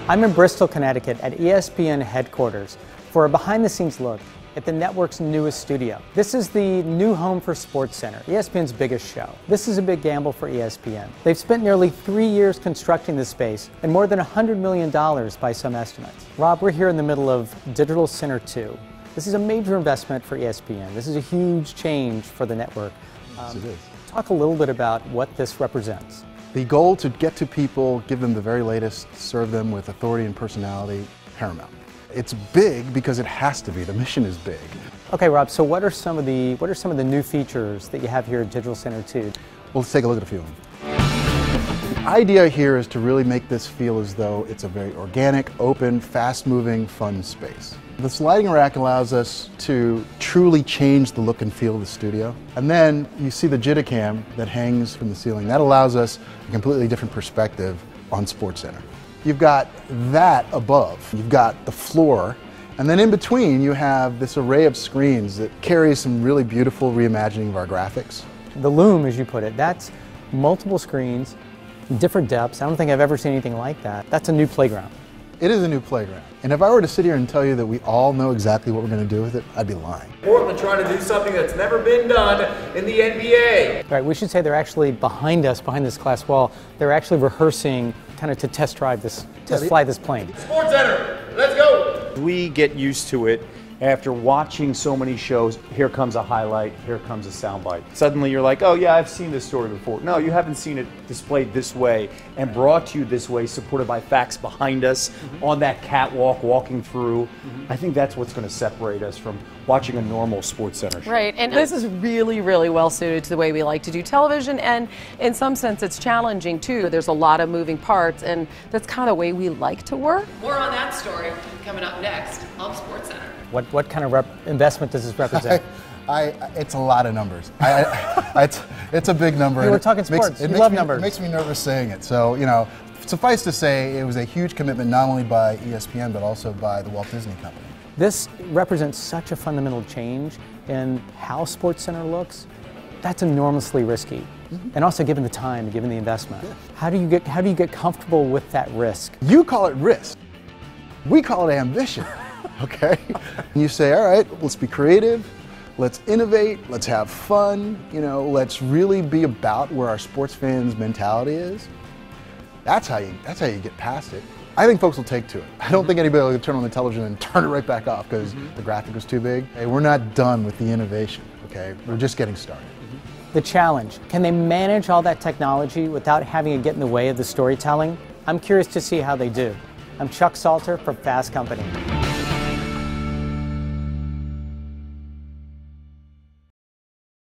I'm in Bristol, Connecticut at ESPN headquarters for a behind-the-scenes look at the network's newest studio. This is the new home for SportsCenter, ESPN's biggest show. This is a big gamble for ESPN. They've spent nearly 3 years constructing this space and more than $100 million by some estimates. Rob, we're here in the middle of Digital Center 2. This is a major investment for ESPN. This is a huge change for the network. Yes, it is. Talk a little bit about what this represents. The goal to get to people, give them the very latest, serve them with authority and personality, paramount. It's big because it has to be. The mission is big. Okay, Rob, so what are some of the new features that you have here at Digital Center 2? Well, let's take a look at a few of them. The idea here is to really make this feel as though it's a very organic, open, fast-moving, fun space. The sliding rack allows us to truly change the look and feel of the studio. And then you see the Jitticam that hangs from the ceiling. That allows us a completely different perspective on SportsCenter. You've got that above, you've got the floor, and then in between you have this array of screens that carries some really beautiful reimagining of our graphics. The loom, as you put it, that's multiple screens, different depths. I don't think I've ever seen anything like that. That's a new playground. It is a new playground. And if I were to sit here and tell you that we all know exactly what we're going to do with it, I'd be lying. Portland trying to do something that's never been done in the NBA. Right, we should say they're actually behind us, behind this glass wall. They're actually rehearsing kind of to test drive this, fly this plane. SportsCenter, let's go! We get used to it after watching so many shows. Here comes a highlight, here comes a soundbite. Suddenly you're like, oh yeah, I've seen this story before. No, you haven't seen it displayed this way and brought to you this way, supported by facts behind us on that catwalk walking through. I think that's what's going to separate us from watching a normal SportsCenter show. Right, and this is really, really well suited to the way we like to do television, and in some sense it's challenging too. There's a lot of moving parts, and that's kind of the way we like to work. More on that story coming up next on SportsCenter. What kind of investment does this represent? It's a lot of numbers. It's a big number. Hey, we're talking sports. You love numbers. It makes me nervous saying it. So, you know, suffice to say, it was a huge commitment not only by ESPN but also by the Walt Disney Company. This represents such a fundamental change in how SportsCenter looks. That's enormously risky, and also given the time and given the investment. Yeah. How do you get comfortable with that risk? You call it risk. We call it ambition. Okay? And you say, all right, let's be creative, let's innovate, let's have fun, you know, let's really be about where our sports fans' mentality is. That's how you get past it. I think folks will take to it. I don't think anybody will turn on the television and turn it right back off because the graphic was too big. Hey, we're not done with the innovation, okay? We're just getting started. The challenge, can they manage all that technology without having it get in the way of the storytelling? I'm curious to see how they do. I'm Chuck Salter from Fast Company.